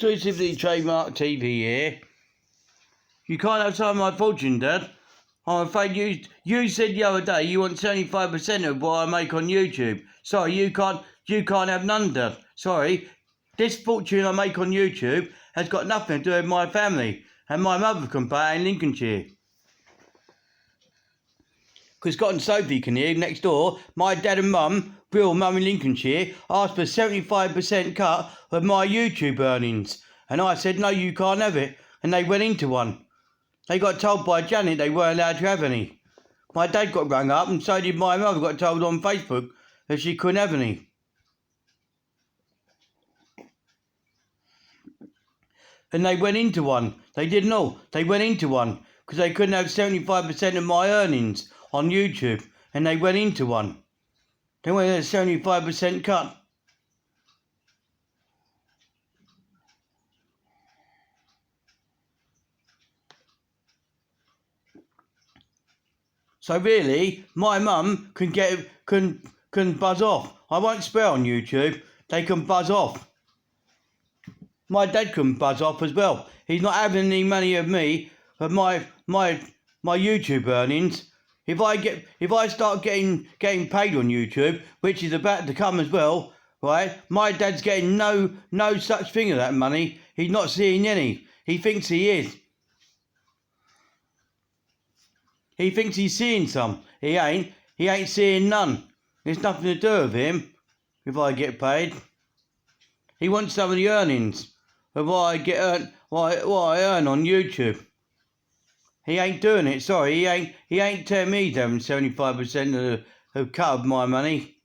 Exclusively Trademark TV here. You can't have some of my fortune, Dad. I'm afraid you said the other day you want 75% of what I make on YouTube. Sorry, you can't have none, Dad. Sorry. This fortune I make on YouTube has got nothing to do with my family and my mother can pay in Lincolnshire. Because Scott and Sophie can hear next door, my dad and mum, real mum in Lincolnshire, asked for 75% cut of my YouTube earnings. And I said, no, you can't have it. And they went into one. They got told by Janet they weren't allowed to have any. My dad got rung up and so did my mother, got told on Facebook that she couldn't have any. And they went into one. They didn't all. They went into one because they couldn't have 75% of my earnings on YouTube. And they went into one. They wanted a 75% cut. So really, my mum can buzz off. I won't swear on YouTube. They can buzz off. My dad can buzz off as well. He's not having any money of me, of my YouTube earnings. If I start getting paid on YouTube, which is about to come as well, right? My dad's getting no such thing of that money. He's not seeing any. He thinks he is. He thinks he's seeing some. He ain't. He ain't seeing none. There's nothing to do with him if I get paid. He wants some of the earnings of what I earn on YouTube. He ain't doing it. Sorry, he ain't telling me he's having 75% of cut of my money.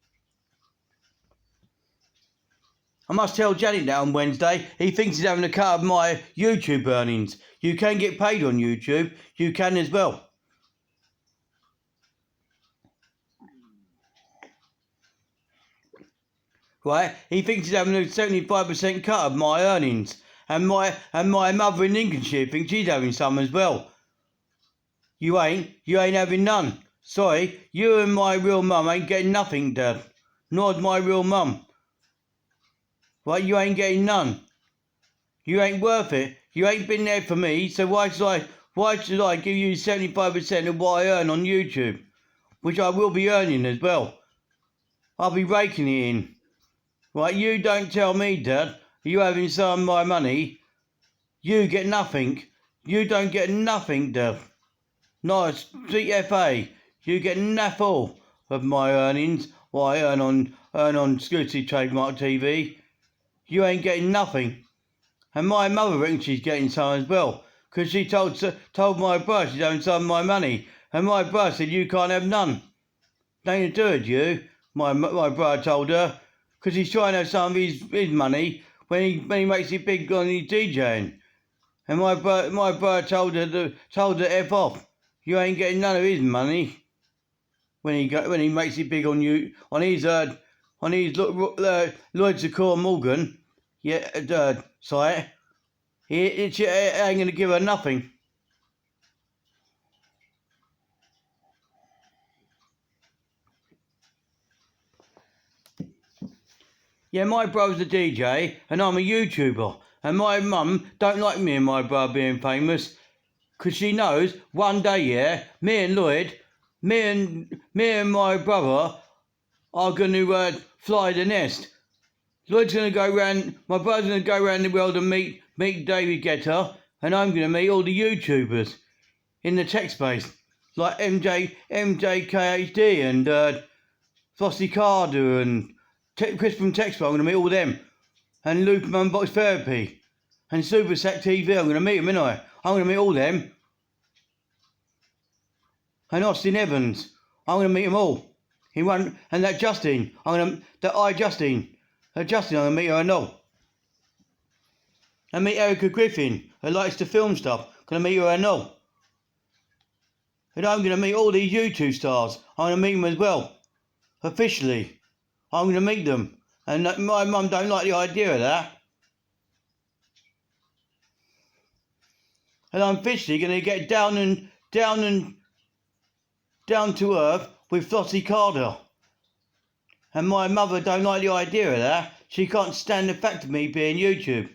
I must tell Janet that on Wednesday. He thinks he's having a cut of my YouTube earnings. You can get paid on YouTube. You can as well. Right? He thinks he's having a 75% cut of my earnings. And my mother in Lincolnshire thinks she's having some as well. You ain't having none. Sorry, you and my real mum ain't getting nothing, Dad. Nor's my real mum. Right, you ain't getting none. You ain't worth it. You ain't been there for me, so why should I give you 75% of what I earn on YouTube? Which I will be earning as well. I'll be raking it in. Right, you don't tell me, Dad, you having some of my money. You get nothing. You don't get nothing, Dad. Not a CFA. You get naffle of my earnings. What I earn on Exclusive Trademark TV. You ain't getting nothing. And my mother reckons she's getting some as well. Because she told my brother she's having some of my money. And my brother said you can't have none. Nothing to do with you. My brother told her. Because he's trying to have some of his money when he makes it big on his DJing. And my brother told her to F off. You ain't getting none of his money when he makes it big on you on his Lloyd Secure Morgan site. He ain't gonna give her nothing. Yeah, my brother's a DJ and I'm a YouTuber. And my mum don't like me and my brother being famous. Because she knows one day, yeah, me and Lloyd, me and my brother are going to fly the nest. Lloyd's going to go round, my brother's going to go round the world and meet David Guetta. And I'm going to meet all the YouTubers in the tech space. Like MJKHD and Flossie Carter and Chris from Textbox. I'm going to meet all them. And Luke from Unbox Therapy. And Super Sack TV. I'm going to meet them, ain't I? I'm going to meet all them. And Austin Evans. I'm going to meet them all. And that Justine. Justine. I'm going to meet her and all. And meet Erica Griffin, who likes to film stuff. I'm going to meet her and all. And I'm going to meet all these YouTube stars. I'm going to meet them as well. Officially. I'm going to meet them. And my mum don't like the idea of that. And I'm officially going to get down to earth with Flossie Carter. And my mother don't like the idea of that. She can't stand the fact of me being YouTube.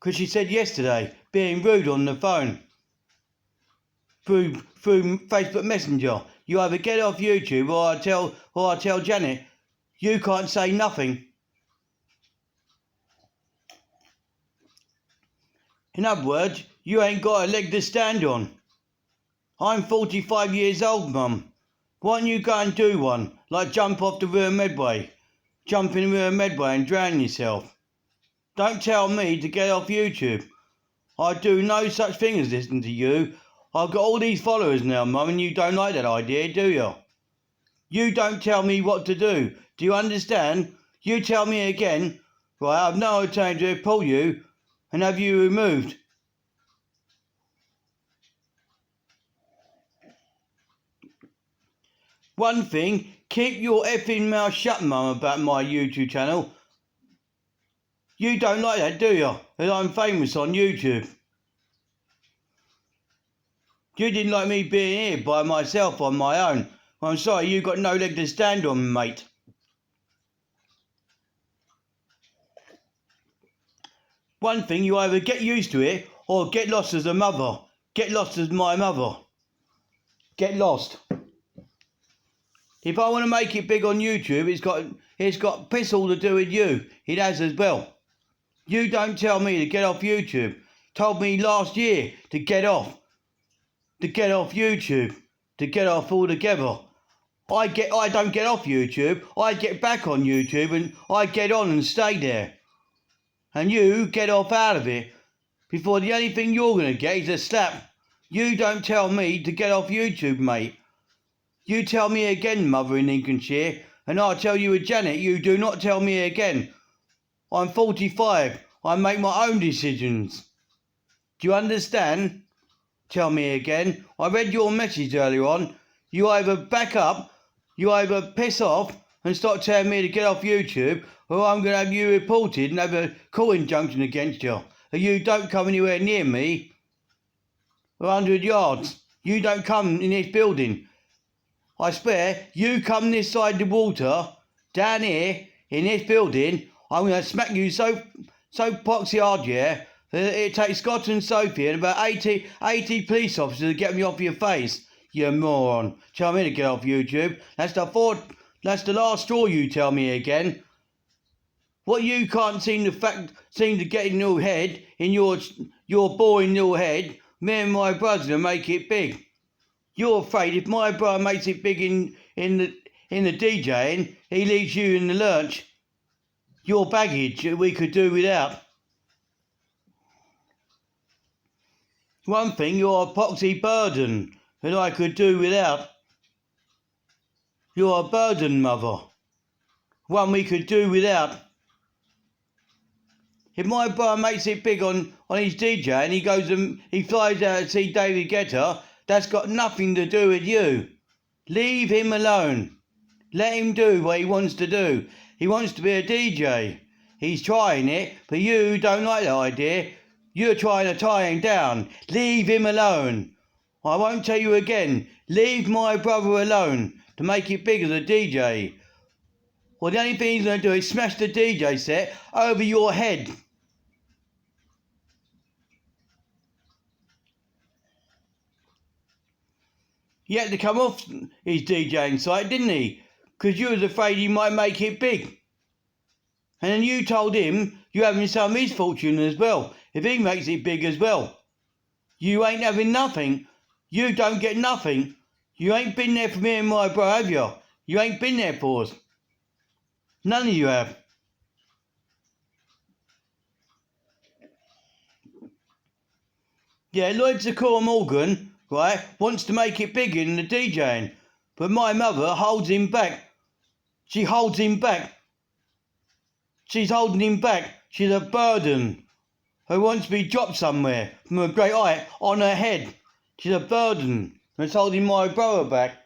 Because she said yesterday, being rude on the phone. Through Facebook Messenger. You either get off YouTube or I tell Janet, you can't say nothing. In other words, you ain't got a leg to stand on. I'm 45 years old, Mum. Why don't you go and do one, like jump off the River Medway? Jump in the River Medway and drown yourself. Don't tell me to get off YouTube. I do no such thing as listen to you. I've got all these followers now, Mum, and you don't like that idea, do you? You don't tell me what to do. Do you understand? You tell me again, right, I've no time to pull you and have you removed. One thing, keep your effing mouth shut, Mum, about my YouTube channel. You don't like that, do you? That I'm famous on YouTube. You didn't like me being here by myself on my own. I'm sorry, you got no leg to stand on, mate. One thing, you either get used to it or get lost as a mother. Get lost as my mother. Get lost. If I want to make it big on YouTube, it's got piss all to do with you. It has as well. You don't tell me to get off YouTube. Told me last year to get off. To get off YouTube. To get off altogether. I don't get off YouTube. I get back on YouTube and I get on and stay there. And you get off out of it before the only thing you're going to get is a slap. You don't tell me to get off YouTube, mate. You tell me again, Mother in Lincolnshire, and I'll tell you with Janet, you do not tell me again. I'm 45. I make my own decisions. Do you understand? Tell me again. I read your message earlier on. You either back up, you either piss off and start telling me to get off YouTube, or I'm going to have you reported and have a call injunction against you. Or you don't come anywhere near me for 100 yards. You don't come in this building. I swear, you come this side of the water, down here, in this building, I'm going to smack you so poxy hard, yeah, that it takes Scott and Sophie and about 80 police officers to get me off your face, you moron. Tell me to get off YouTube. That's the last straw, you tell me again. What you can't seem to get in your head, in your boring little head, me and my brother will make it big. You're afraid if my brother makes it big in the DJing, he leaves you in the lurch. Your baggage that we could do without. One thing, you're a poxy burden that I could do without. You're a burden, Mother. One we could do without. If my brother makes it big on his DJ and he flies out to see David Guetta, that's got nothing to do with you. Leave him alone. Let him do what he wants to do. He wants to be a DJ. He's trying it, but you don't like that idea. You're trying to tie him down. Leave him alone. I won't tell you again. Leave my brother alone to make it big as a DJ. Well, the only thing he's going to do is smash the DJ set over your head. He had to come off his DJing site, didn't he? Because you was afraid he might make it big. And then you told him you're having some of his fortune as well, if he makes it big as well. You ain't having nothing. You don't get nothing. You ain't been there for me and my brother, have you? You ain't been there for us. None of you have. Yeah, Lloyd Secor Morgan, right, wants to make it big in the DJing, but my mother holds him back. She holds him back. She's holding him back. She's a burden who wants to be dropped somewhere from a great height on her head. She's a burden that's holding my brother back.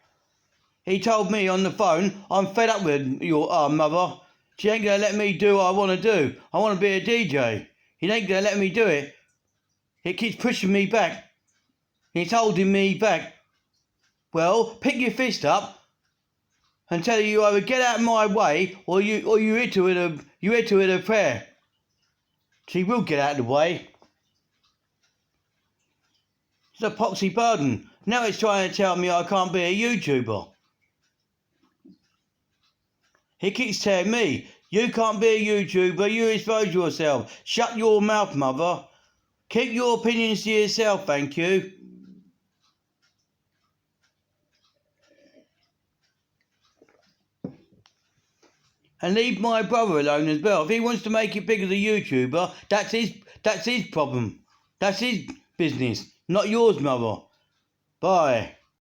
He told me on the phone, I'm fed up with your mother. She ain't going to let me do what I want to do. I want to be a DJ. He ain't going to let me do it. It keeps pushing me back. It's holding me back. Well, pick your fist up and tell you either get out of my way or you hit her with a prayer. She will get out of the way. It's a poxy burden. Now it's trying to tell me I can't be a YouTuber. He keeps telling me, you can't be a YouTuber, you expose yourself. Shut your mouth, mother. Keep your opinions to yourself, thank you. And leave my brother alone as well. If he wants to make it big as a YouTuber, that's his problem. That's his business, not yours, mother. Bye.